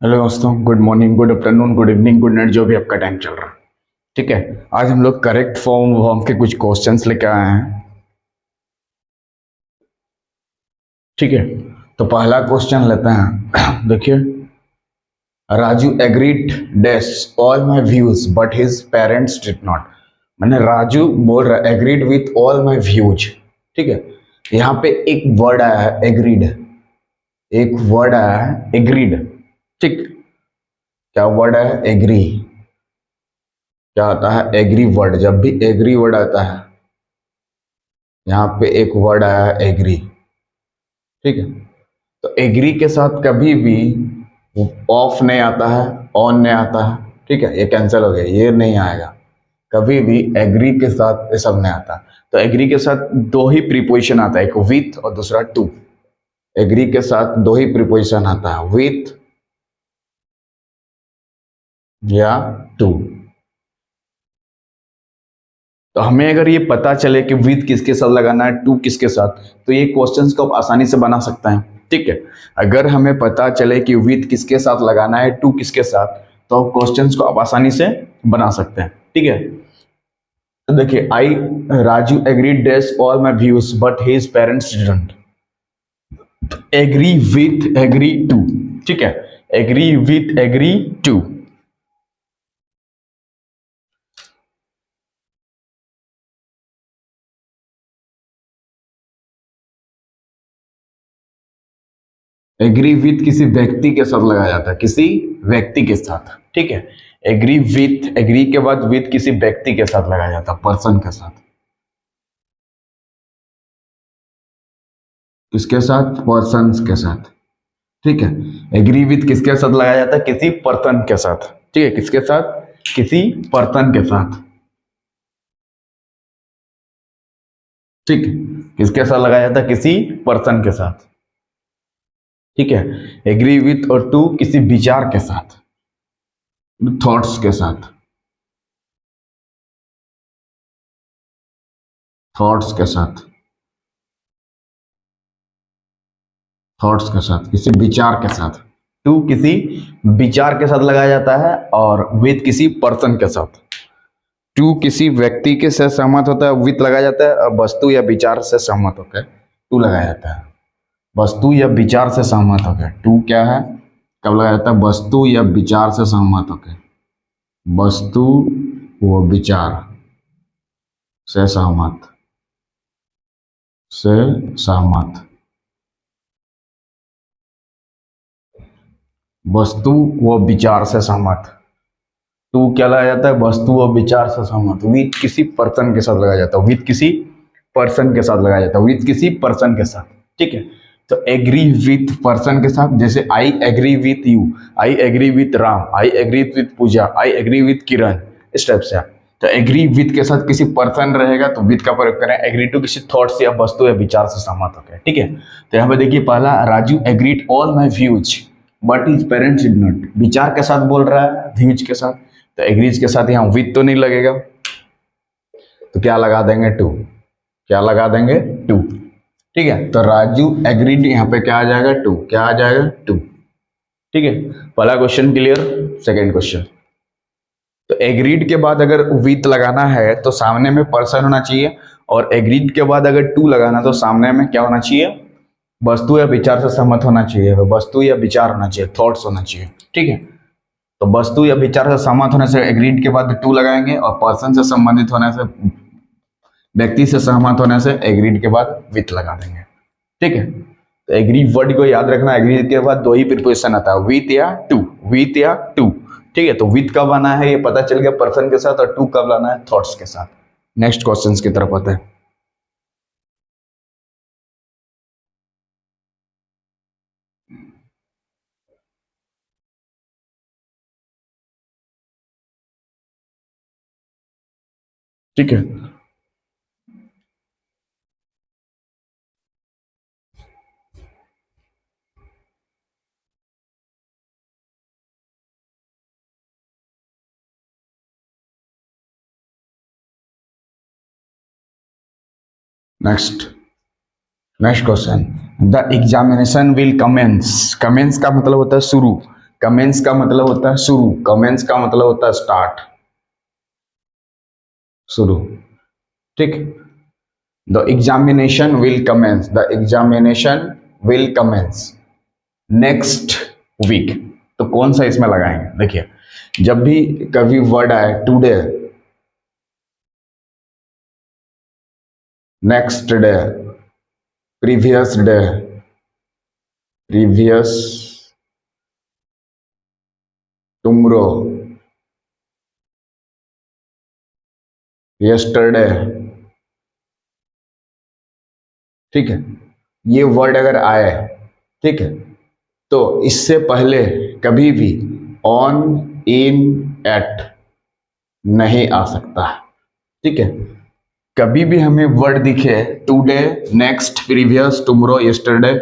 Hello दोस्तों, good morning, good afternoon, good evening, good night, जो भी आपका टाइम चल रहा है। ठीक है। आज हम लोग करेक्ट फॉर्म वर्ब के कुछ क्वेश्चंस लेकर आए हैं। ठीक है। तो पहला क्वेश्चन लेते हैं। देखिए, Raju agreed dash all my views but his parents did not. मैंने राजू बोल रहा agreed with all my views. ठीक है। यहाँ पे एक वर्ड आया है एग्रीड। एक वर्ड आया है एग्रीड। ठीक। क्या वर्ड है? एग्री। क्या आता है? Agree word. जब भी एग्री वर्ड आता है, यहाँ पे एक वर्ड आया है एग्री। ठीक है। तो एग्री के साथ कभी भी ऑफ नहीं आता है, ऑन नहीं आता है। ठीक है, ये कैंसिल हो गया, ये नहीं आएगा। कभी भी एग्री के साथ ये सब नहीं आता। तो एग्री के साथ दो ही प्रीपोजिशन आता है, एक विथ और दूसरा टू। एग्री के साथ दो ही प्रीपोजिशन आता है, विथ या टू। तो हमें अगर ये पता चले कि विथ किसके साथ लगाना है, टू किसके साथ, तो ये क्वेश्चंस को आप आसानी से बना सकते हैं। ठीक है। अगर हमें पता चले कि विथ किसके साथ लगाना है, टू किसके साथ, तो क्वेश्चंस को आप आसानी से बना सकते हैं। ठीक है। तो देखिए, I Raju agreed dash all my views but his parents didn't. Agree with agree to. ठीक है। Agree with agree to. Agree with किसी व्यक्ति के साथ लगाया जाता है, किसी व्यक्ति के साथ। ठीक है। एग्री विथ, एग्री के बाद विथ किसी व्यक्ति के साथ लगाया जाता है, पर्सन के साथ। किसके साथ? पर्सन के साथ। ठीक है। एग्री विथ किसके साथ लगाया जाता है? किसी पर्सन के साथ। ठीक है। किसके साथ? किसी पर्सन के साथ। ठीक है। किसके साथ लगाया जाता है? किसी पर्सन के साथ। ठीक है। एग्री विथ और टू किसी विचार के साथ, थॉट्स के साथ। थॉट्स के साथ। थॉट्स के साथ, किसी विचार के साथ। टू किसी विचार के साथ लगाया जाता है और विथ किसी पर्सन के साथ। टू किसी व्यक्ति के से सहमत होता है, विथ लगाया जाता है, और वस्तु या विचार से सहमत होकर टू लगाया जाता है। वस्तु या विचार से सहमत होकर टू क्या है? कब लगाया जाता है? वस्तु या विचार से सहमत होकर। वस्तु व विचार से सहमत। से सहमत। वस्तु व विचार से सहमत। टू क्या लगाया जाता है? वस्तु व विचार से सहमत। विथ किसी पर्सन के साथ लगाया जाता है, विथ किसी पर्सन के साथ लगाया जाता है, विथ किसी पर्सन के साथ। ठीक है। तो एग्री विथ पर्सन के साथ, जैसे I agree with you, I agree with Ram, I agree with Pooja, I agree with Kiran, इस टाइप से। तो एग्री विथ के साथ किसी पर्सन रहेगा तो विथ का प्रयोग करें। एग्री टू किसी थॉट्स या वस्तु या विचार से सहमत होकर। ठीक है। तो यहाँ पे देखिए, पहला Raju agreed all my views but his parents did not. विचार के साथ बोल रहा है, व्यूज के साथ। तो एग्रीज के साथ यहाँ विथ तो नहीं लगेगा, तो क्या लगा देंगे? टू। क्या लगा देंगे? टू। ठीक है। तो राजू एग्रीड, यहाँ पे क्या आ जाएगा? टू। क्या आ जाएगा? टू। ठीक है। पहला क्वेश्चन क्लियर। Second question. तो एग्रीड के बाद अगर विथ लगाना है तो सामने में पर्सन होना चाहिए, और एग्रीड के बाद अगर टू लगाना तो सामने में क्या होना चाहिए? वस्तु या विचार से सहमत होना चाहिए, वस्तु या विचार होना चाहिए, थॉट्स होना चाहिए। ठीक है। तो वस्तु या विचार से सहमत होने से एग्रीड के बाद टू लगाएंगे, और पर्सन से संबंधित होने से, व्यक्ति से सहमत होने से एग्रीड के बाद विथ लगा देंगे। ठीक है। तो एग्री वर्ड को याद रखना, एग्री के बाद दो ही प्रीपोजिशन आता है, विथ या टू। विथ या टू। ठीक है। तो विथ कब आना है ये पता चल गया, पर्सन के साथ, और टू कब लाना है? थॉट्स के साथ। नेक्स्ट क्वेश्चन की तरफ आते हैं। ठीक है। Next. Next question. The examination will commence. Commence का मतलब होता है शुरू। कमेंस का मतलब होता है शुरू, कमेंस का मतलब होता है स्टार्ट, शुरू, ठीक। The examination will commence, the examination will commence next week. तो कौन सा इसमें लगाएंगे? देखिए, जब भी कभी वर्ड आए today, next day, previous day, previous tomorrow, yesterday, ठीक है, ये वर्ड अगर आए, ठीक है, तो इससे पहले कभी भी ऑन, इन, एट नहीं आ सकता, ठीक है। कभी भी हमें वर्ड दिखे today, next, previous, tomorrow, yesterday,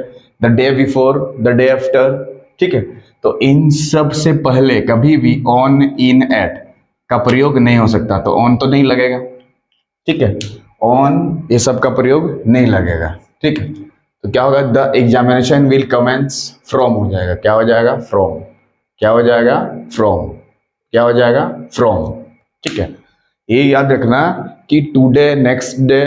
the day before, the day after, ठीक है, तो इन सब से पहले कभी भी ऑन, इन, एट का प्रयोग नहीं हो सकता। तो ऑन तो नहीं लगेगा, ठीक है, ऑन ये सब का प्रयोग नहीं लगेगा, ठीक है। तो क्या होगा? The examination will commence from हो जाएगा, क्या हो जाएगा? फ्रॉम, क्या हो जाएगा? फ्रॉम, क्या हो जाएगा? फ्रॉम, ठीक है। ये याद रखना कि today, next day,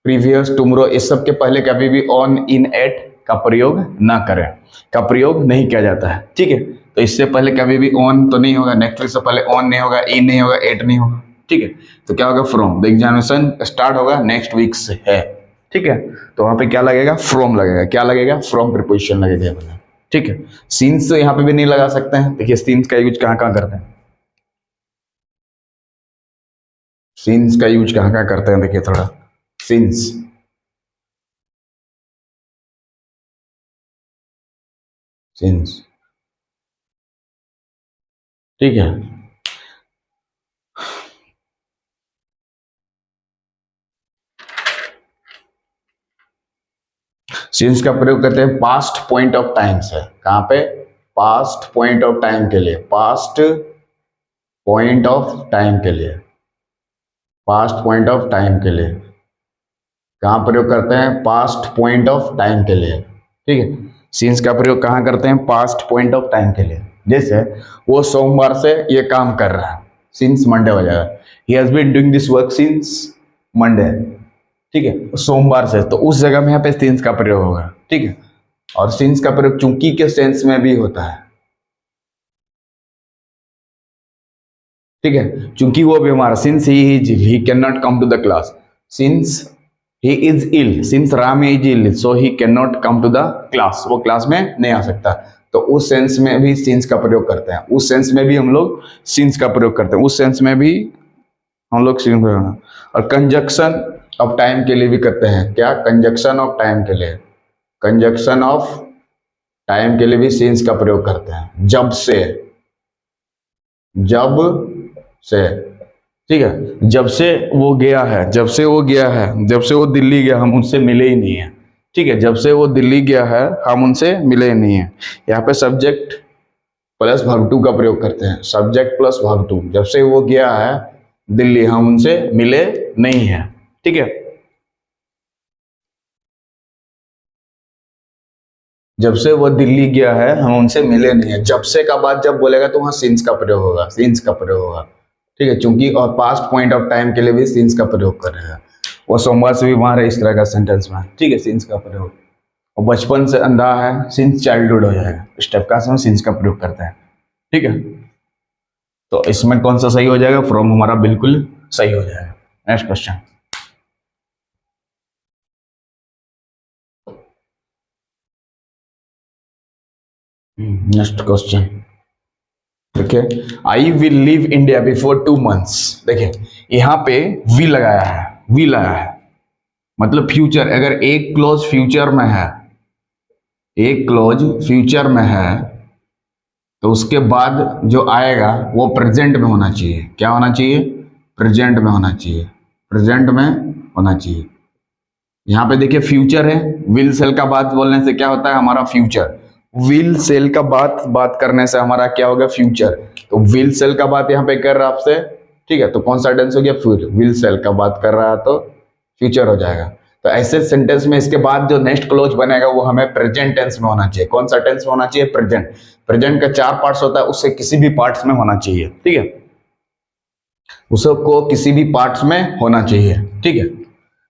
previous, tomorrow इस सब के पहले कभी भी ऑन, इन, एट का प्रयोग ना करें, का प्रयोग नहीं किया जाता है, ठीक है। तो इससे पहले कभी भी ऑन तो नहीं होगा, नेक्स्ट वीक से पहले ऑन नहीं होगा, इन नहीं होगा, एट नहीं होगा, ठीक है। तो क्या होगा? फ्रॉम। द एग्जामिनेशन स्टार्ट होगा नेक्स्ट वीक से है, ठीक है। तो वहां पे क्या लगेगा? फ्रॉम लगेगा, क्या लगेगा? फ्रॉम प्रीपोजिशन लगेगा, ठीक है। सीन्स तो यहाँ पे भी नहीं लगा सकते हैं। देखिए सीन्स का यूज कहाँ कहाँ करते हैं, सीन्स का यूज कहाँ कहाँ करते हैं, देखिए थोड़ा, सीन्स, सीन्स, ठीक है। सीन्स का प्रयोग करते हैं पास्ट पॉइंट ऑफ टाइम से, कहां पे? पास्ट पॉइंट ऑफ टाइम के लिए, पास्ट पॉइंट ऑफ टाइम के लिए, पास्ट पॉइंट ऑफ टाइम के लिए कहां प्रयोग करते हैं? पास्ट पॉइंट ऑफ टाइम के लिए, ठीक है। सीन्स का प्रयोग कहां करते हैं? पास्ट पॉइंट ऑफ टाइम के लिए। जैसे वो सोमवार से ये काम कर रहा है, सिंस मंडे हो जाएगा, he has been doing this work since Monday, ठीक है, सोमवार से। तो उस जगह में यहाँ पे सिंस का प्रयोग होगा, ठीक है। और सिंस का प्रयोग चूंकि के सेंस में भी होता है, ठीक है। चूंकि वो बीमार, since he can not come to the class, since he is ill, since Ram is ill so he can not come to the class, वो क्लास में नहीं आ सकता। तो उस सेंस में भी सिंस का प्रयोग करते हैं, उस सेंस में भी हम लोग सिंस का प्रयोग करते हैं, उस सेंस में भी हम लोग सिंस प्रयोग। और कंजक्शन ऑफ टाइम के लिए भी करते हैं, क्या? कंजक्शन ऑफ टाइम के लिए, कंजक्शन ऑफ टाइम के लिए भी सिंस का प्रयोग करते हैं। जब से, जब से, ठीक है, जब से वो गया है, जब से वो गया है, जब से वो दिल्ली गया हम उनसे मिले ही नहीं है, ठीक है। जब से वो दिल्ली गया है हम उनसे मिले ही नहीं है। यहाँ पे सब्जेक्ट प्लस वर्ब टू का प्रयोग करते हैं, सब्जेक्ट प्लस वर्ब टू। जब से वो गया है दिल्ली हम उनसे मिले नहीं है, ठीक है। जब से वो दिल्ली गया है हम उनसे मिले नहीं है, जब से का बाद जब बोलेगा तो वहां सिंस का प्रयोग होगा, सिंस का प्रयोग होगा, ठीक है। चूंकि और पास्ट पॉइंट ऑफ टाइम के लिए भी सिंस का प्रयोग करेगा। वो सोमवार से भी वहां रहे इस तरह का सेंटेंस में, ठीक है, सिंस का प्रयोग। और बचपन से अंधा है, सिंस चाइल्डहुड हो जाएगा, इस टाइप का हम सिंस का प्रयोग करते हैं, ठीक है। तो इसमें कौन सा सही हो जाएगा? फ्रॉम हमारा बिल्कुल सही हो जाएगा। नेक्स्ट क्वेश्चन, नेक्स्ट क्वेश्चन देखिए, I will leave India before 2 months। देखिए यहाँ पे वी लगाया है, वी लगाया है मतलब फ्यूचर। अगर एक क्लोज फ्यूचर में है, एक क्लोज फ्यूचर में है, तो उसके बाद जो आएगा वो प्रेजेंट में होना चाहिए। क्या होना चाहिए? प्रेजेंट में होना चाहिए, प्रेजेंट में होना चाहिए। यहाँ पे देखिए फ्यूचर है, विल सेल का बात बोलने से क्या होता है? हमारा फ्यूचर। विल सेल का बात करने से हमारा क्या होगा? फ्यूचर। तो विल सेल का बात यहाँ पे कर रहा है आपसे, ठीक है, तो कौन सा टेंस हो गया? फिर विल सेल का बात कर रहा है तो फ्यूचर हो जाएगा। तो ऐसे सेंटेंस में इसके बाद जो नेक्स्ट क्लोज बनेगा वो हमें प्रेजेंट टेंस में होना चाहिए। कौन सा टेंस में होना चाहिए? प्रेजेंट। प्रेजेंट का 4 पार्ट्स होता है, उससे किसी भी पार्ट्स में होना चाहिए, ठीक है, उसको किसी भी पार्ट्स में होना चाहिए, ठीक है।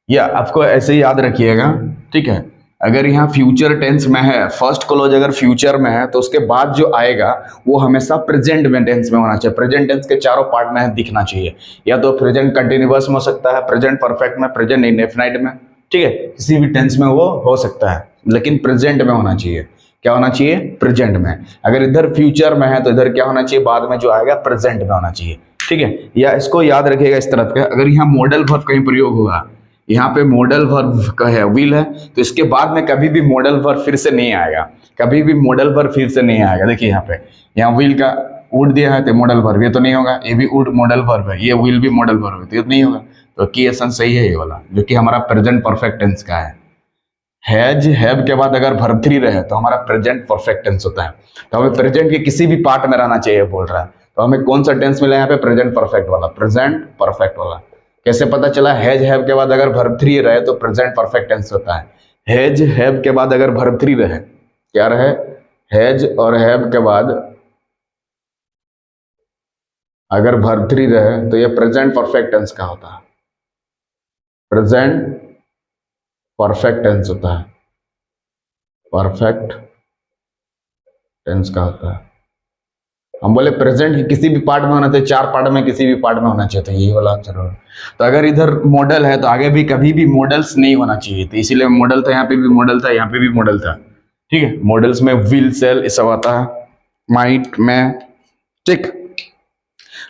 या आपको ऐसे ही याद रखिएगा, ठीक है। अगर यहाँ फ्यूचर टेंस में है, फर्स्ट क्लोज अगर फ्यूचर में है तो उसके बाद जो आएगा वो हमेशा प्रेजेंट में टेंस में होना चाहिए। प्रेजेंट टेंस के चारों पार्ट में दिखना चाहिए, या तो प्रेजेंट कंटिन्यूअस में हो सकता है, प्रेजेंट परफेक्ट में, प्रेजेंट इंडेफिनाइट में, ठीक है, किसी भी टेंस में वो हो सकता है, लेकिन प्रेजेंट में होना चाहिए। क्या होना चाहिए? प्रेजेंट में। अगर इधर फ्यूचर में है तो इधर क्या होना चाहिए? बाद में जो आएगा प्रेजेंट में होना चाहिए, ठीक है। या इसको याद रखिएगा इस तरह का, अगर यहाँ मॉडल वर्ब कहीं प्रयोग होगा, यहाँ पे मॉडल वर्ब का है विल है, तो इसके बाद में कभी भी मॉडल वर्ब फिर से नहीं आएगा, कभी भी मॉडल वर्ब फिर से नहीं आएगा। देखिए यहाँ पे, यहाँ विल का वुड दिया है तो मॉडल वर्ब, ये तो नहीं होगा, ये भी वुड मॉडल वर्ब है, ये विल भी मॉडल वर्ब है, तो ये तो नहीं होगा। तो की एसन सही है ये वाला, जो कि हमारा प्रेजेंट परफेक्ट टेंस का है। हैज हैव के बाद अगर वर्ब 3 रहे तो हमारा प्रेजेंट परफेक्ट टेंस होता है। तो हमें प्रेजेंट के किसी भी पार्ट में रहना चाहिए बोल रहा है, तो हमें कौन सा टेंस मिला यहाँ पे? प्रेजेंट परफेक्ट वाला, प्रेजेंट परफेक्ट वाला। कैसे पता चला? हैज हैव के बाद अगर वर्ब 3 रहे तो प्रेजेंट परफेक्ट टेंस होता है। हैज हैव के बाद अगर वर्ब 3 रहे, क्या रहे? हैज और हैव के बाद अगर वर्ब 3 रहे तो ये प्रेजेंट परफेक्ट टेंस का होता है, प्रेजेंट परफेक्ट टेंस होता है, परफेक्ट टेंस का होता है। हम बोले प्रेजेंट की किसी भी पार्ट में होना चाहिए, 4 पार्ट में किसी भी पार्ट में होना चाहिए, तो यही वाला आंसर होगा। तो अगर इधर मॉडल है तो आगे भी कभी भी मॉडल्स नहीं होना चाहिए, तो इसीलिए मॉडल था, यहाँ पे भी मॉडल था, यहाँ पे भी मॉडल था, ठीक है। मॉडल्स में विल, सेल, ये सब आता है, माइट में, ठीक।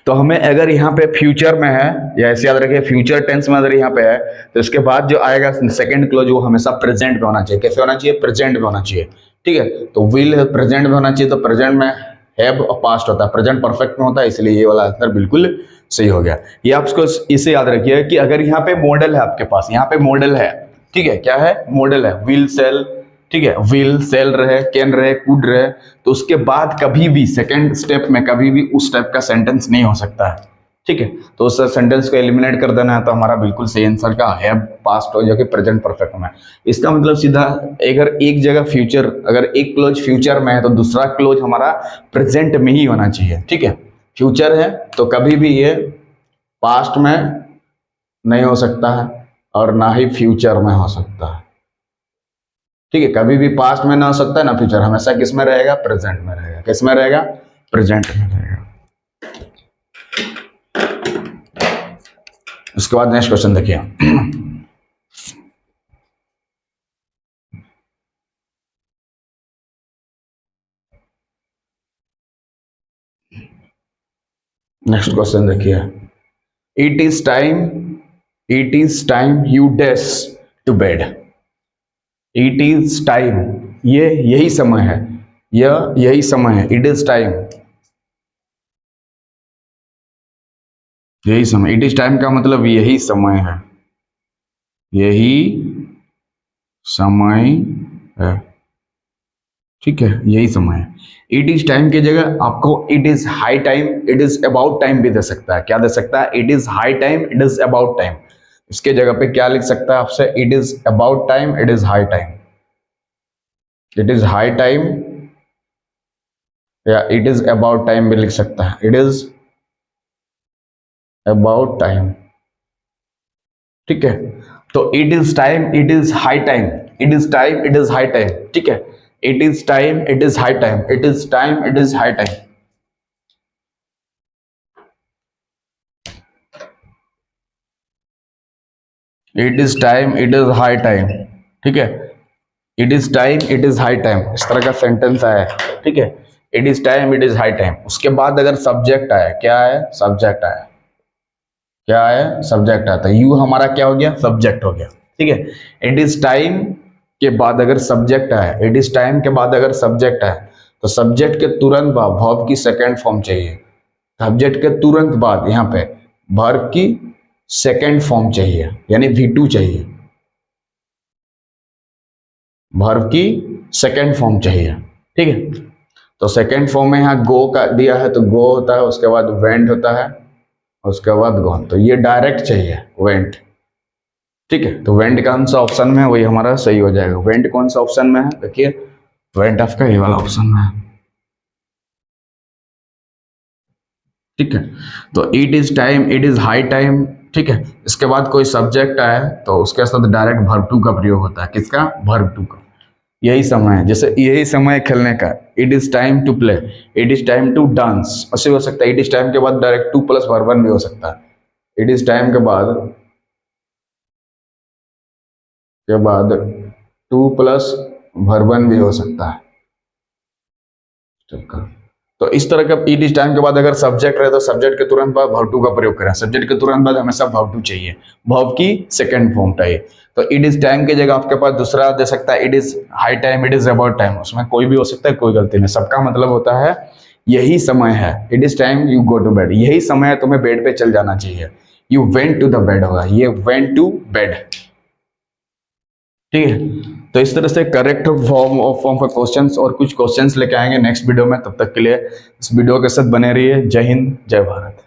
तो हमें अगर यहाँ पे फ्यूचर में है, या ऐसे याद रखिए फ्यूचर टेंस में अगर यहाँ पे है तो इसके बाद जो आएगा सेकंड क्लोज वो हमेशा प्रेजेंट में होना चाहिए। कैसे होना चाहिए? प्रेजेंट में होना चाहिए, ठीक है। तो विल प्रेजेंट में होना चाहिए, तो प्रेजेंट में हैव और पास्ट होता है, प्रेजेंट परफेक्ट में होता है, इसलिए ये वाला आंसर बिल्कुल सही हो गया। ये आपको इसे याद रखिए कि अगर यहाँ पे मॉडल है आपके पास, यहाँ पे मॉडल है, ठीक है, क्या है? मॉडल है, विल, सेल, ठीक है, विल, सेल रहे, कैन रहे, कुड रहे, तो उसके बाद कभी भी सेकंड स्टेप में कभी भी उस टाइप का सेंटेंस नहीं हो सकता है, ठीक है। तो उस सेंटेंस को एलिमिनेट कर देना है, तो हमारा बिल्कुल सही आंसर का हैव पास्ट हो, जो कि प्रेजेंट परफेक्ट में। इसका मतलब सीधा, अगर एक जगह फ्यूचर, अगर एक क्लोज फ्यूचर में है तो दूसरा क्लोज हमारा प्रेजेंट में ही होना चाहिए, ठीक है। फ्यूचर है तो कभी भी ये पास्ट में नहीं हो सकता है और ना ही फ्यूचर में हो सकता है, ठीक है। कभी भी पास्ट में ना हो सकता है ना फ्यूचर, हमेशा किस में रहेगा? प्रेजेंट में रहेगा। किस में रहेगा? प्रेजेंट में रहेगा। उसके बाद नेक्स्ट क्वेश्चन देखिए। नेक्स्ट क्वेश्चन देखिए, it is time you dash to bed. It is time, ये यही समय है, यही समय है, इट इज टाइम, यही समय। इट इज टाइम का मतलब यही समय है, यही समय है, ठीक है, यही समय है। इट इज टाइम की जगह आपको it is high time, it is about time भी दे सकता है। क्या दे सकता है? It is high time, it is about time. इसके जगह पे क्या लिख सकता है आपसे? It is about time, it is high time, it is high time, या इट इज अबाउट टाइम भी लिख सकता है। इट इज अबाउट टाइम, ठीक है। तो it is time, it is high time, it is time, it is high time, ठीक है। It is time, it is high time, it is time, it is high time. It is time, it is high time, ठीक है। It is time, it is high time, इस तरह का sentence आया, ठीक है। It is time, it is high time. उसके बाद अगर सब्जेक्ट आया, क्या है? सब्जेक्ट आया, क्या है? सब्जेक्ट आता है। यू हमारा क्या हो गया? सब्जेक्ट हो गया, ठीक है। इट इज टाइम के बाद अगर सब्जेक्ट आया, इट इज टाइम के बाद अगर सब्जेक्ट आया, तो सब्जेक्ट के तुरंत बाद वर्ब की सेकेंड फॉर्म चाहिए। सब्जेक्ट के तुरंत बाद यहाँ पे वर्ब की सेकेंड फॉर्म चाहिए, यानी V2 चाहिए, वर्ब की सेकेंड फॉर्म चाहिए, ठीक है। तो सेकेंड फॉर्म में यहाँ गो का दिया है, तो गो होता है, उसके बाद वेंट होता है, उसके बाद गॉन। तो ये डायरेक्ट चाहिए, वेंट, ठीक है, तो वेंट कौन सा ऑप्शन में है वही हमारा सही हो जाएगा। वेंट कौन सा ऑप्शन में है, देखिए वेंट आपका ये वाला ऑप्शन में है। ठीक है, तो it is time, it is high time. ठीक है, इसके बाद कोई सब्जेक्ट आए तो उसके साथ डायरेक्ट वर्ब टू का प्रयोग होता है। किसका? वर्ब टू का। यही समय है, जैसे यही समय है खेलने का, it is time to play, it is time to dance, ऐसे हो सकता है। इट इज टाइम के बाद direct to plus verb one भी हो सकता है। इट इज टाइम के बाद टू प्लस वर्ब वन भी हो सकता है। ठीक है, तो इस तरह का इट इज टाइम के बाद अगर सब्जेक्ट रहे तो सब्जेक्ट के तुरंत बाद वर्ब टू का प्रयोग करें। सब्जेक्ट के तुरंत बाद हमेशा वर्ब टू चाहिए, वर्ब की सेकंड फॉर्म चाहिए। तो इट इज टाइम की जगह आपके पास दूसरा दे सकता है, it is high time, it is about time. उसमें कोई भी हो सकता है, कोई गलती नहीं, सबका मतलब होता है यही समय है। It is time you go to bed, यही समय है तुम्हें बेड पे चल जाना चाहिए। You went to the bed होगा, ये वेंट टू बेड। ठीक है, तो इस तरह से करेक्ट फॉर्म का क्वेश्चंस और कुछ क्वेश्चंस लेके आएंगे नेक्स्ट वीडियो में। तब तक के लिए इस वीडियो के साथ बने रहिए। जय हिंद, जय भारत।